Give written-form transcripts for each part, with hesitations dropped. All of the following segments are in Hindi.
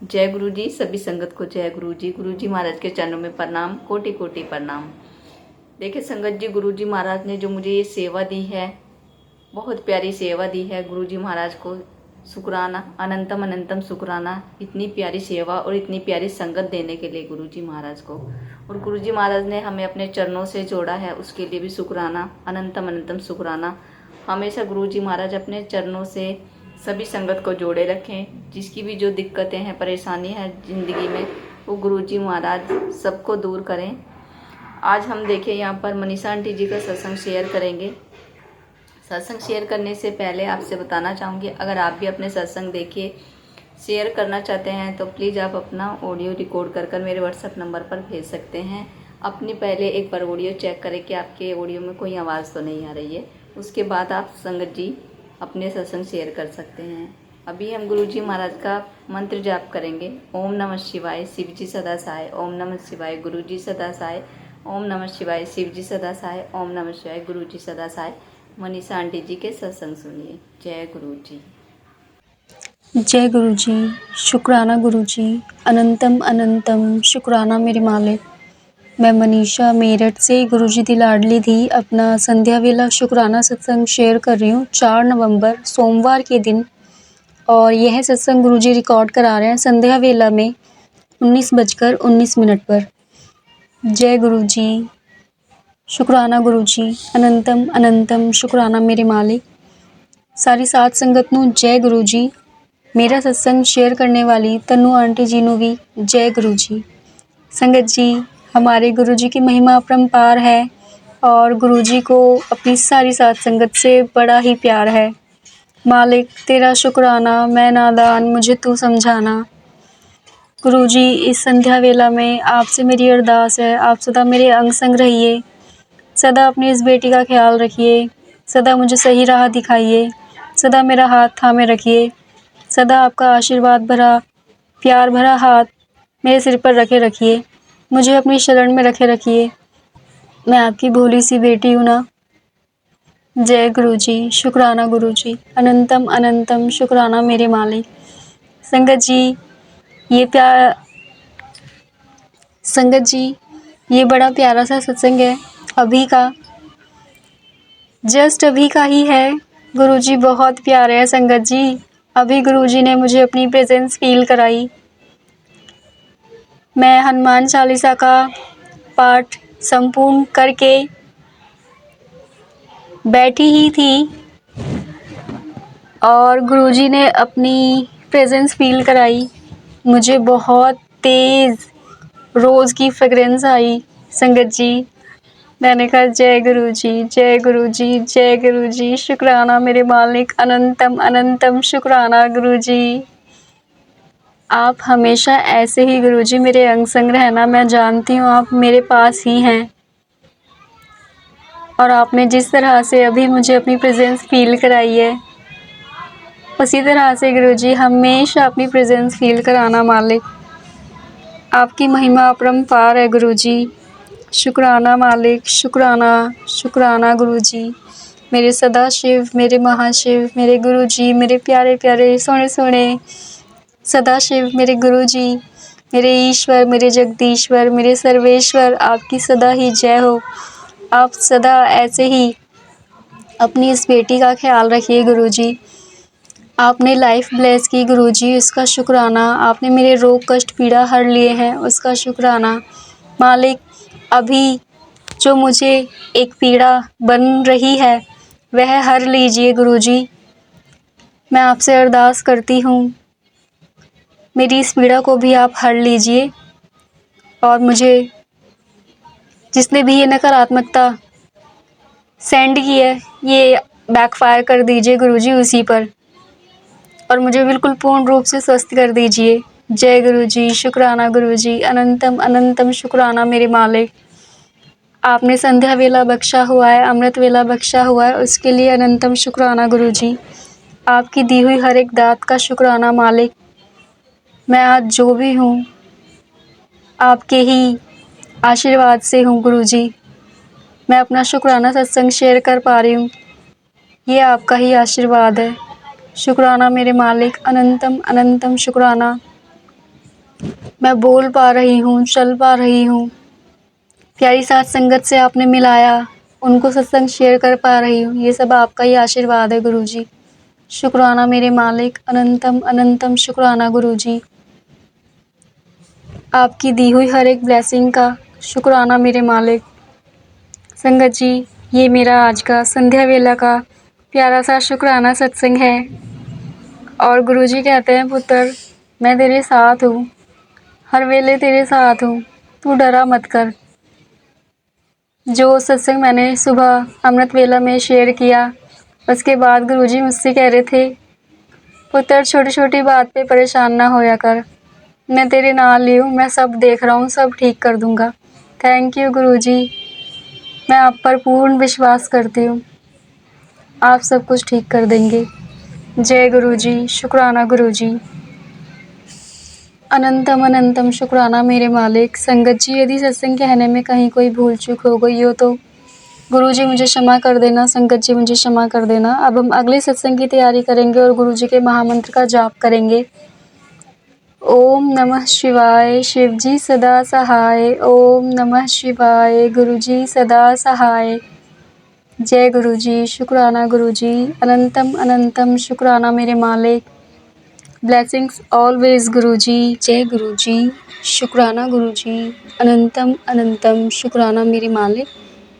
जय गुरु जी। सभी संगत को जय गुरु जी। गुरु जी महाराज के चरणों में प्रणाम, कोटि कोटि प्रणाम। देखिए संगत जी, गुरु जी महाराज ने जो मुझे ये सेवा दी है, बहुत प्यारी सेवा दी है। गुरु जी महाराज को शुक्राना, अनंतम अनंतम शुक्राना, इतनी प्यारी सेवा और इतनी प्यारी संगत देने के लिए गुरु जी महाराज को। और गुरु जी महाराज ने हमें अपने चरणों से जोड़ा है, उसके लिए भी शुक्राना, अनंतम अनंतम शुक्राना। हमेशा गुरु जी महाराज अपने चरणों से सभी संगत को जोड़े रखें। जिसकी भी जो दिक्कतें हैं, परेशानी है ज़िंदगी में, वो गुरु जी महाराज सबको दूर करें। आज हम देखें यहाँ पर मनीषा आंटी जी का सत्संग शेयर करेंगे। सत्संग शेयर करने से पहले आपसे बताना चाहूँगी, अगर आप भी अपने सत्संग देखिए शेयर करना चाहते हैं तो प्लीज़ आप अपना ऑडियो रिकॉर्ड कर मेरे व्हाट्सएप नंबर पर भेज सकते हैं। अपनी पहले एक बार ऑडियो चेक करें कि आपके ऑडियो में कोई आवाज़ तो नहीं आ रही है, उसके बाद आप संगत जी अपने सत्संग शेयर कर सकते हैं। अभी हम गुरु जी महाराज का मंत्र जाप करेंगे। ओम नमः शिवाय, शिव जी सदा सहाय। ओम नमः शिवाय, गुरु जी सदा सहाय। ओम नमः शिवाय, शिव जी सदा सहाय। ओम नमः शिवाय, गुरु जी सदा सहाय। मनीषा आंटी जी के सत्संग सुनिए। जय गुरु जी। जय गुरु जी। शुक्राना गुरु जी, अनंतम अनंतम शुक्राना मेरे मालिक। मैं मनीषा मेरठ से गुरु जी की लाडली थी अपना संध्या वेला शुक्राना सत्संग शेयर कर रही हूँ 4 नवंबर सोमवार के दिन। और यह सत्संग गुरु जी रिकॉर्ड करा रहे हैं संध्या वेला में 19:19 पर। जय गुरु जी। शुक्राना गुरु जी, अनंतम अनंतम शुक्राना मेरे मालिक। सारी सात संगत नूं जय गुरु जी। मेरा सत्संग शेयर करने वाली तन्नू आंटी जी नूं भी जय गुरु जी। संगत जी, हमारे गुरु जी की महिमा अपरंपार है और गुरु जी को अपनी सारी सात संगत से बड़ा ही प्यार है। मालिक तेरा शुक्राना, मैं नादान मुझे तू समझाना। गुरु जी, इस संध्या वेला में आपसे मेरी अरदास है, आप सदा मेरे अंग संग रहिए, सदा अपनी इस बेटी का ख्याल रखिए, सदा मुझे सही राह दिखाइए, सदा मेरा हाथ थामे रखिए, सदा आपका आशीर्वाद भरा प्यार भरा हाथ मेरे सिर पर रखे रखिए, मुझे अपनी शरण में रखे रखिए। मैं आपकी भोली सी बेटी हूँ ना। जय गुरु जी। शुक्राना गुरु जी, अनंतम अनंतम शुक्राना मेरे मालिक। संगत जी, संगत जी, ये बड़ा प्यारा सा सत्संग है, अभी का, जस्ट अभी का ही है। गुरुजी बहुत प्यारे हैं संगत जी। अभी गुरुजी ने मुझे अपनी प्रेजेंस फील कराई। मैं हनुमान चालीसा का पाठ संपूर्ण करके बैठी ही थी और गुरुजी ने अपनी प्रेजेंस फील कराई। मुझे बहुत तेज़ रोज़ की फ्रेगरेंस आई संगत जी। मैंने कहा जय गुरु जी, जय गुरु जी, जय गुरु जी। शुक्राना मेरे मालिक, अनंतम अनंतम शुक्राना गुरु जी। आप हमेशा ऐसे ही गुरु जी मेरे अंग संग रहना। मैं जानती हूँ आप मेरे पास ही हैं और आपने जिस तरह से अभी मुझे अपनी प्रेजेंस फील कराई है, उसी तरह से गुरु जी हमेशा अपनी प्रेजेंस फील कराना मालिक। आपकी महिमा अपरंपार है गुरु जी। शुक्राना मालिक, शुक्राना शुक्राना गुरु जी। मेरे सदाशिव, मेरे महाशिव, मेरे गुरु जी, मेरे प्यारे प्यारे सोने सोने सदाशिव, मेरे गुरु जी, मेरे ईश्वर, मेरे जगदीश्वर, मेरे सर्वेश्वर, आपकी सदा ही जय हो। आप सदा ऐसे ही अपनी इस बेटी का ख्याल रखिए गुरु जी। आपने लाइफ ब्लेस की गुरु जी, उसका शुक्राना। आपने मेरे रोग कष्ट पीड़ा हर लिए हैं, उसका शुक्राना मालिक। अभी जो मुझे एक पीड़ा बन रही है वह हर लीजिए गुरु जी। मैं आपसे अरदास करती हूँ, मेरी इस पीड़ा को भी आप हर लीजिए और मुझे जिसने भी ये नकारात्मकता सेंड की है ये बैकफायर कर दीजिए गुरु जी उसी पर, और मुझे बिल्कुल पूर्ण रूप से स्वस्थ कर दीजिए। जय गुरु जी। शुक्राना गुरु जी, अनंतम अनंतम शुक्राना मेरे मालिक। आपने संध्या वेला बख्शा हुआ है, अमृत वेला बख्शा हुआ है, उसके लिए अनंतम शुक्राना गुरु जी। आपकी दी हुई हर एक दात का शुक्राना मालिक। मैं आज जो भी हूँ आपके ही आशीर्वाद से हूँ गुरु जी। मैं अपना शुक्राना सत्संग शेयर कर पा रही हूँ, ये आपका ही आशीर्वाद है। शुक्राना मेरे मालिक, अनंतम अनंतम शुक्राना। मैं बोल पा रही हूँ, चल पा रही हूँ। प्यारी साथ संगत से आपने मिलाया, उनको सत्संग शेयर कर पा रही हूँ। ये सब आपका ही आशीर्वाद है गुरुजी। शुक्राना मेरे मालिक, अनंतम अनंतम शुक्राना गुरुजी। आपकी दी हुई हर एक ब्लेसिंग का शुक्राना मेरे मालिक। संगत जी, ये मेरा आज का संध्या वेला का प्यारा सा शुक्राना सत्संग है। और गुरुजी कहते हैं, पुत्र मैं तेरे साथ हूँ, हर वेले तेरे साथ हूँ, तू डरा मत कर। जो सत्संग मैंने सुबह अमृत वेला में शेयर किया, उसके बाद गुरुजी मुझसे कह रहे थे, पुत्र छोटी छोटी बात पे परेशान ना होया कर, मैं तेरे नाल ही हूँ, मैं सब देख रहा हूँ, सब ठीक कर दूँगा। थैंक यू गुरुजी, मैं आप पर पूर्ण विश्वास करती हूँ, आप सब कुछ ठीक कर देंगे। जय गुरुजी, शुक्राना गुरुजी। अनंतम अनंतम शुक्राना मेरे मालिक। संगत जी, यदि सत्संग कहने में कहीं कोई भूल चूक हो गई हो तो गुरुजी मुझे क्षमा कर देना, संगत जी मुझे क्षमा कर देना। अब हम अगले सत्संग की तैयारी करेंगे और गुरुजी के महामंत्र का जाप करेंगे। ओम नमः शिवाय, शिव जी सदा सहाय। ओम नमः शिवाय, गुरुजी सदा सहाय। जय गुरुजी, शुक्राना गुरुजी, अनंतम अनंतम शुक्राना मेरे मालिक। ब्लेसिंग्स ऑलवेज गुरुजी। जय गुरुजी, शुक्राना गुरुजी, अनंतम अनंतम शुक्राना मेरे मालिक।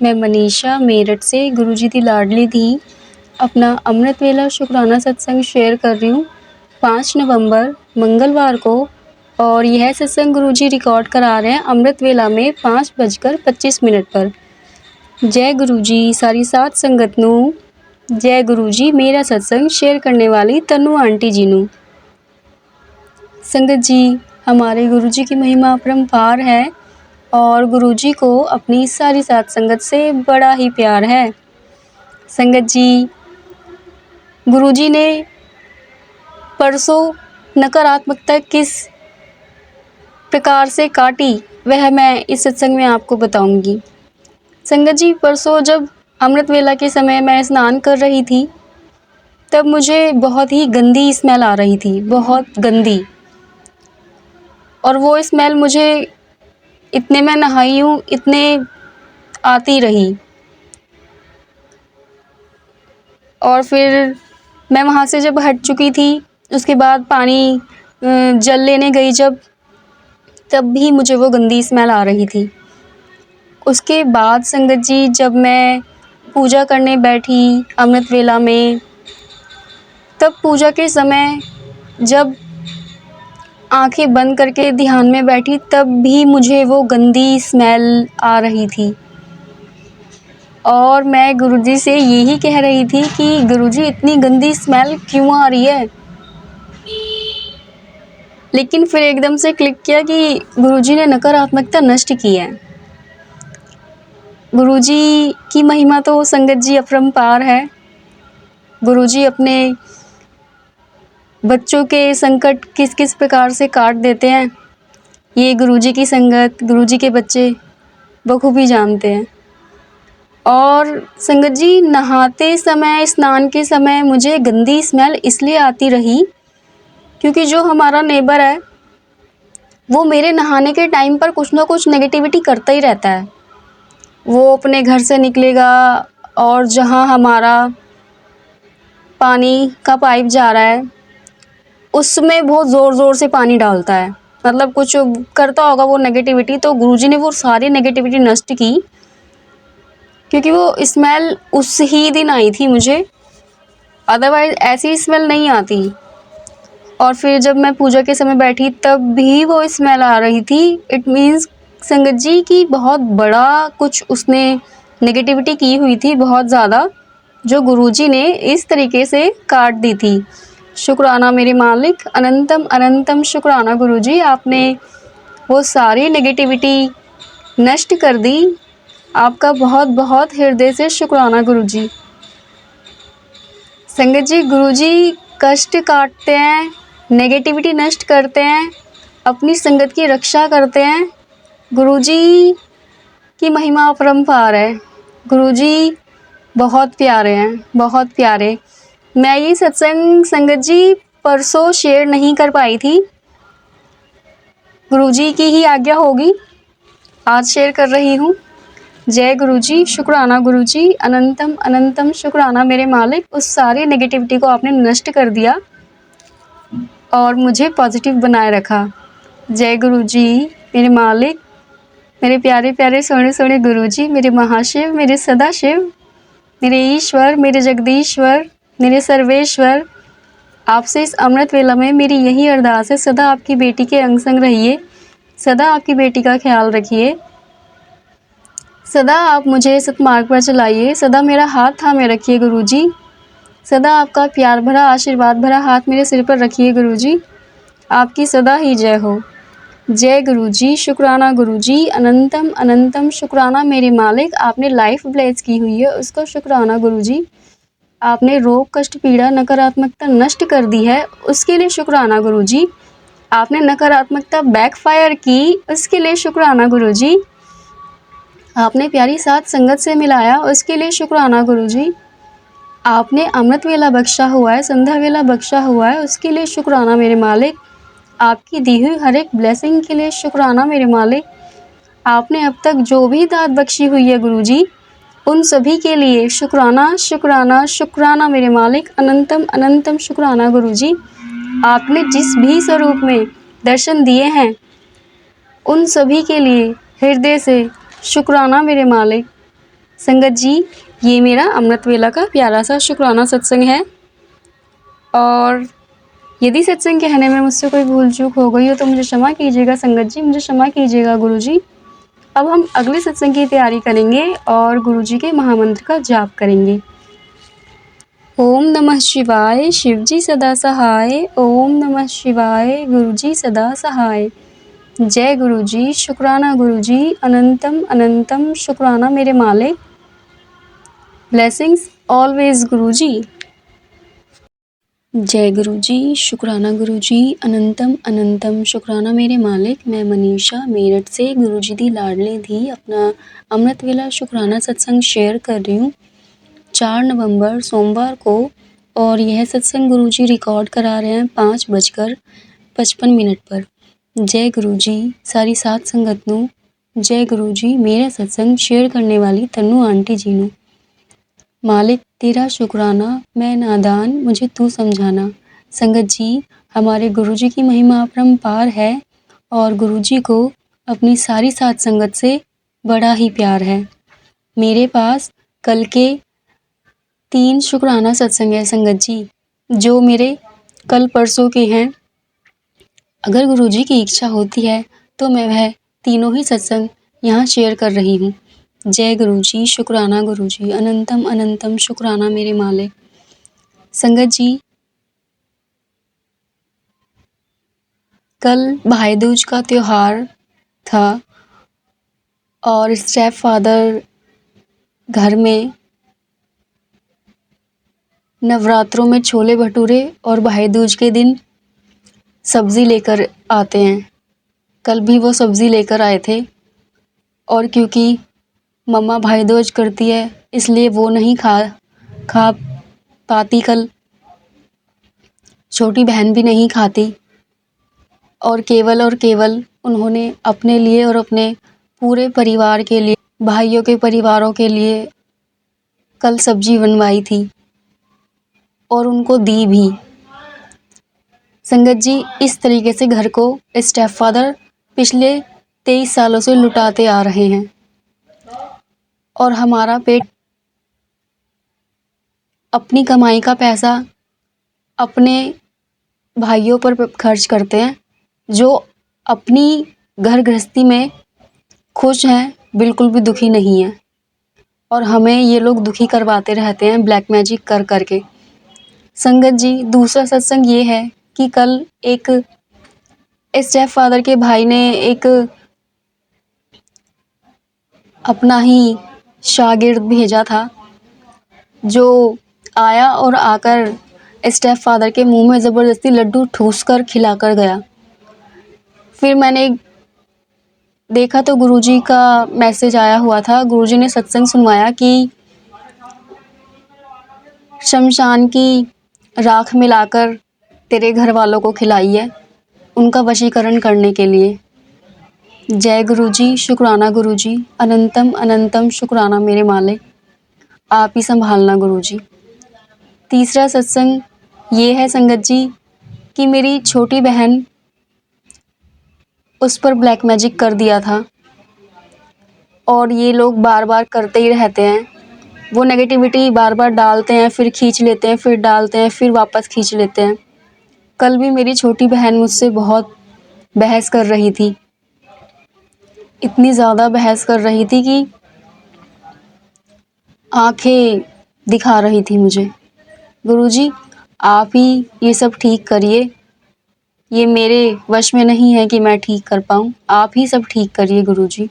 मैं मनीषा मेरठ से गुरुजी दी लाडली दी अपना अमृत वेला शुक्राना सत्संग शेयर कर रही हूँ 5 नवंबर मंगलवार को। और यह सत्संग गुरुजी रिकॉर्ड करा रहे हैं अमृत वेला में 5:25 पर। जय गुरुजी सारी साथ संगत नू। जय गुरुजी मेरा सत्संग शेयर करने वाली तनु आंटी जी नू। संगत जी, हमारे गुरुजी की महिमा अपरंपार है और गुरुजी को अपनी सारी साथ संगत से बड़ा ही प्यार है। संगत जी, गुरुजी ने परसों नकारात्मकता किस प्रकार से काटी, वह मैं इस सत्संग में आपको बताऊंगी। संगत जी, परसों जब अमृत वेला के समय मैं स्नान कर रही थी, तब मुझे बहुत ही गंदी स्मेल आ रही थी, बहुत गंदी। और वो स्मेल मुझे इतने में नहाई हूँ, इतने आती रही। और फिर मैं वहाँ से जब हट चुकी थी, उसके बाद पानी जल लेने गई जब, तब भी मुझे वो गंदी स्मेल आ रही थी। उसके बाद संगत जी, जब मैं पूजा करने बैठी अमृत वेला में, तब पूजा के समय जब आंखें बंद करके ध्यान में बैठी, तब भी मुझे वो गंदी स्मेल आ रही थी। और मैं गुरुजी से यही कह रही थी कि गुरुजी इतनी गंदी स्मेल क्यों आ रही है। लेकिन फिर एकदम से क्लिक किया कि गुरुजी ने नकारात्मकता नष्ट की है। गुरुजी की महिमा तो संगत जी अपरंपार है। गुरुजी अपने बच्चों के संकट किस किस प्रकार से काट देते हैं, ये गुरुजी की संगत, गुरुजी के बच्चे बखूबी जानते हैं। और संगत जी, नहाते समय, स्नान के समय मुझे गंदी स्मेल इसलिए आती रही क्योंकि जो हमारा नेबर है, वो मेरे नहाने के टाइम पर कुछ ना कुछ नेगेटिविटी करता ही रहता है। वो अपने घर से निकलेगा और जहाँ हमारा पानी का पाइप जा रहा है, उसमें बहुत ज़ोर ज़ोर से पानी डालता है, मतलब कुछ करता होगा वो नेगेटिविटी। तो गुरुजी ने वो सारी नेगेटिविटी नष्ट की, क्योंकि वो स्मेल उस ही दिन आई थी मुझे, अदरवाइज़ ऐसी स्मेल नहीं आती। और फिर जब मैं पूजा के समय बैठी, तब भी वो स्मेल आ रही थी। इट मीन्स संगत जी की बहुत बड़ा कुछ उसने नेगेटिविटी की हुई थी, बहुत ज़्यादा, जो गुरुजी ने इस तरीके से काट दी थी। शुक्राना मेरे मालिक, अनंतम अनंतम शुक्राना गुरुजी, आपने वो सारी नेगेटिविटी नष्ट कर दी। आपका बहुत बहुत हृदय से शुक्राना गुरुजी। संगत जी, गुरुजी कष्ट काटते हैं, नेगेटिविटी नष्ट करते हैं, अपनी संगत की रक्षा करते हैं। गुरुजी की महिमा अपरंपार है। गुरुजी बहुत प्यारे हैं, बहुत प्यारे। मैं ये सत्संग संगत जी परसों शेयर नहीं कर पाई थी, गुरुजी की ही आज्ञा होगी, आज शेयर कर रही हूँ। जय गुरुजी, शुक्राना गुरुजी, अनंतम अनंतम शुक्राना मेरे मालिक, उस सारी नेगेटिविटी को आपने नष्ट कर दिया और मुझे पॉजिटिव बनाए रखा। जय गुरुजी मेरे मालिक, मेरे प्यारे प्यारे सोने सोने गुरुजी, मेरे महाशिव, मेरे सदाशिव, मेरे ईश्वर, मेरे जगदीश्वर, मेरे सर्वेश्वर, आपसे इस अमृत वेला में मेरी यही अरदास है, सदा आपकी बेटी के अंग संग रहिए, सदा आपकी बेटी का ख्याल रखिए, सदा आप मुझे सतमार्ग पर चलाइए, सदा मेरा हाथ थामे रखिए गुरुजी, सदा आपका प्यार भरा आशीर्वाद भरा हाथ मेरे सिर पर रखिए गुरुजी, आपकी सदा ही जय हो। जय गुरुजी, शुक्राना गुरुजी, अनंतम अनंतम शुक्राना मेरे मालिक, आपने लाइफ ब्लेस की हुई है उसका शुक्राना गुरुजी, आपने रोग कष्ट पीड़ा नकारात्मकता नष्ट कर दी है उसके लिए शुक्राना गुरुजी, आपने नकारात्मकता बैकफायर की उसके लिए शुक्राना गुरुजी, आपने प्यारी साथ संगत से मिलाया उसके लिए शुक्राना गुरुजी, आपने अमृत वेला बख्शा हुआ है, संध्या वेला बख्शा हुआ है उसके लिए शुक्राना मेरे मालिक, आपकी दी हुई हर एक ब्लेसिंग के लिए शुक्राना मेरे मालिक, आपने अब तक जो भी दात बख्शी हुई है गुरुजी, उन सभी के लिए शुक्राना शुक्राना शुक्राना मेरे मालिक, अनंतम अनंतम शुक्राना गुरुजी, आपने जिस भी स्वरूप में दर्शन दिए हैं उन सभी के लिए हृदय से शुक्राना मेरे मालिक। संगत जी, ये मेरा अमृत वेला का प्यारा सा शुक्राना सत्संग है और यदि सत्संग कहने में मुझसे कोई भूल चूक हो गई हो तो मुझे क्षमा कीजिएगा संगत जी, मुझे क्षमा कीजिएगा गुरुजी। अब हम अगले सत्संग की तैयारी करेंगे और गुरुजी के महामंत्र का जाप करेंगे। ओम नमः शिवाय, शिवजी सदा सहाय, ओम नमः शिवाय, गुरुजी सदा सहाय। जय गुरुजी, शुक्राना गुरुजी, अनंतम अनंतम शुक्राना मेरे मालिक, ब्लेसिंग्स ऑलवेज गुरुजी। जय गुरुजी, शुक्राना गुरुजी, अनंतम अनंतम शुक्राना मेरे मालिक। मैं मनीषा मेरठ से गुरुजी दी लाडली दी अपना अमृत वेला शुक्राना सत्संग शेयर कर रही हूँ 4 नवंबर सोमवार को, और यह सत्संग गुरुजी रिकॉर्ड करा रहे हैं 5:55 पर। जय गुरुजी सारी सात संगत नू, जय गुरुजी मेरा सत्संग शेयर करने वाली तन्नू आंटी जी नू। मालिक तेरा शुक्राना, मैं नादान मुझे तू समझाना। संगत जी, हमारे गुरुजी की महिमा अपरंपार है और गुरुजी को अपनी सारी सात संगत से बड़ा ही प्यार है। मेरे पास कल के 3 शुक्राना सत्संग है संगत जी, जो मेरे कल परसों के हैं। अगर गुरुजी की इच्छा होती है तो मैं वह तीनों ही सत्संग यहाँ शेयर कर रही हूँ। जय गुरुजी, शुक्राना गुरुजी, अनंतम अनंतम शुक्राना मेरे मालिक। संगत जी, कल भाई दूज का त्योहार था और स्टेप फादर घर में नवरात्रों में छोले भटूरे और भाई दूज के दिन सब्ज़ी लेकर आते हैं। कल भी वो सब्ज़ी लेकर आए थे और क्योंकि मम्मा भाई दूज करती है इसलिए वो नहीं खा पाती, कल छोटी बहन भी नहीं खाती और केवल उन्होंने अपने लिए और अपने पूरे परिवार के लिए, भाइयों के परिवारों के लिए कल सब्जी बनवाई थी और उनको दी भी। संगत जी, इस तरीके से घर को स्टेप फादर पिछले 23 सालों से लुटाते आ रहे हैं और हमारा पेट अपनी कमाई का पैसा अपने भाइयों पर खर्च करते हैं, जो अपनी घर गृहस्थी में खुश हैं, बिल्कुल भी दुखी नहीं है और हमें ये लोग दुखी करवाते रहते हैं ब्लैक मैजिक कर करके। संगत जी, दूसरा सत्संग ये है कि कल एक स्टेप फादर के भाई ने एक अपना ही शागिर्द भेजा था, जो आया और आकर स्टेप फादर के मुंह में ज़बरदस्ती लड्डू ठूस कर खिला कर गया। फिर मैंने देखा तो गुरुजी का मैसेज आया हुआ था, गुरुजी ने सत्संग सुनवाया कि शमशान की राख मिलाकर तेरे घर वालों को खिलाई है, उनका वशीकरण करने के लिए। जय गुरुजी, शुक्राना गुरुजी, अनंतम अनंतम शुक्राना मेरे मालिक, आप ही संभालना गुरुजी। तीसरा सत्संग ये है संगत जी कि मेरी छोटी बहन, उस पर ब्लैक मैजिक कर दिया था और ये लोग बार बार करते ही रहते हैं। वो नेगेटिविटी बार बार डालते हैं, फिर खींच लेते हैं, फिर डालते हैं, फिर वापस खींच लेते हैं। कल भी मेरी छोटी बहन मुझसे बहुत बहस कर रही थी, इतनी ज़्यादा बहस कर रही थी कि आंखें दिखा रही थी मुझे। गुरुजी, आप ही ये सब ठीक करिए, ये मेरे वश में नहीं है कि मैं ठीक कर पाऊँ, आप ही सब ठीक करिए गुरुजी।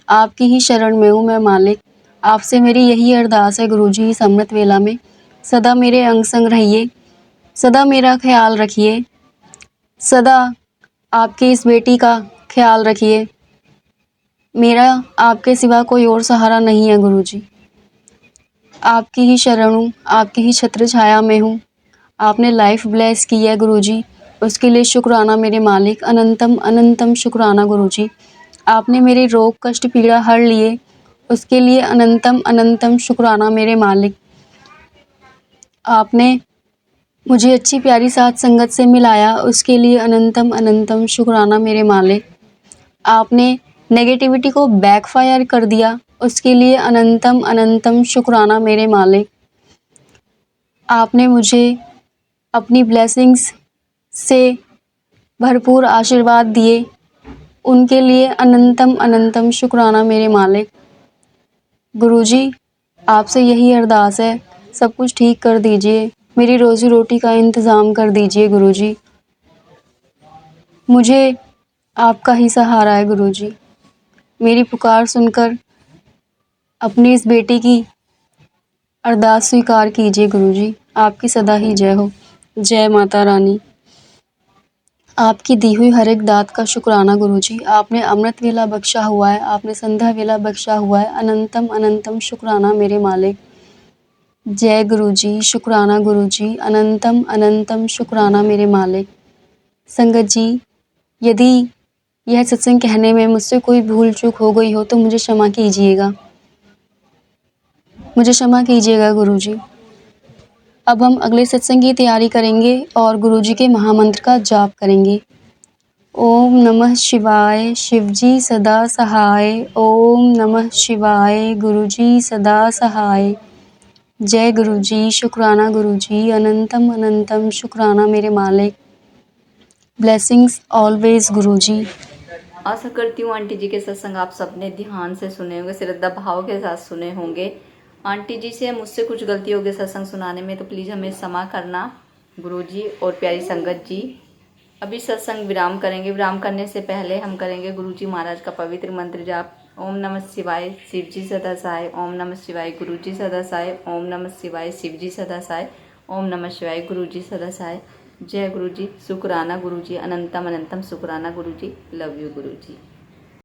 आपकी ही शरण में हूँ मैं मालिक। आपसे मेरी यही अरदास है गुरुजी, इस अमृत वेला में सदा मेरे अंग संग रहिए, सदा मेरा ख्याल रखिए, सदा आपकी इस बेटी का ख्याल रखिए। मेरा आपके सिवा कोई और सहारा नहीं है गुरुजी। आपकी ही शरण हूँ, आपकी ही छत्र छाया में हूँ। आपने लाइफ ब्लेस की है गुरुजी, उसके लिए शुक्राना मेरे मालिक, अनंतम अनंतम शुक्राना गुरुजी। आपने मेरे रोग कष्ट पीड़ा हर लिए, उसके लिए अनंतम अनंतम शुक्राना मेरे मालिक। आपने मुझे अच्छी प्यारी साथ संगत से मिलाया, उसके लिए अनंतम अनंतम शुक्राना मेरे मालिक। आपने नेगेटिविटी को बैकफायर कर दिया, उसके लिए अनंतम अनंतम शुक्राना मेरे मालिक। आपने मुझे अपनी ब्लेसिंग्स से भरपूर आशीर्वाद दिए, उनके लिए अनंतम अनंतम शुक्राना मेरे मालिक। गुरुजी, आपसे यही अरदास है, सब कुछ ठीक कर दीजिए, मेरी रोज़ी रोटी का इंतज़ाम कर दीजिए गुरुजी। मुझे आपका ही सहारा है गुरुजी। मेरी पुकार सुनकर अपनी इस बेटी की अरदास स्वीकार कीजिए गुरुजी। आपकी सदा ही जय हो। जय माता रानी। आपकी दी हुई हर एक दात का शुक्राना गुरुजी। आपने अमृत वेला बख्शा हुआ है, आपने संध्या वेला बख्शा हुआ है, अनंतम अनंतम शुक्राना मेरे मालिक। जय गुरुजी, शुक्राना गुरुजी, अनंतम अनंतम शुक्राना मेरे मालिक। संगत जी, यदि यह सत्संग कहने में मुझसे कोई भूल चूक हो गई हो तो मुझे क्षमा कीजिएगा, मुझे क्षमा कीजिएगा गुरुजी। अब हम अगले सत्संग की तैयारी करेंगे और गुरुजी के महामंत्र का जाप करेंगे। ओम नमः शिवाय, शिवजी सदा सहाय। ओम नमः शिवाय, गुरुजी सदा सहाय। जय गुरुजी, शुक्राना गुरुजी, अनंतम अनंतम शुक्राना मेरे मालिक। ब्लेसिंग्स ऑलवेज गुरुजी। आशा करती हूँ आंटी जी के सत्संग आप सबने ध्यान से सुने होंगे, श्रद्धा भाव के साथ सुने होंगे। आंटी जी से मुझसे कुछ गलती हो गई सत्संग सुनाने में तो प्लीज़ हमें क्षमा करना गुरुजी और प्यारी संगत जी। अभी सत्संग विराम करेंगे। विराम करने से पहले हम करेंगे गुरुजी महाराज का पवित्र मंत्र जाप। ओम नमः शिवाय, शिवजी सदा सहाय। ओम नमः शिवाय, गुरुजी सदा सहाय। ओम नमः शिवाय, शिवजी सदा सहाय। ओम नमः शिवाय, गुरुजी सदा सहाय। जय गुरुजी, शुक्राना गुरुजी, अनंतम अनंतम शुक्राना गुरुजी, लव यू गुरुजी।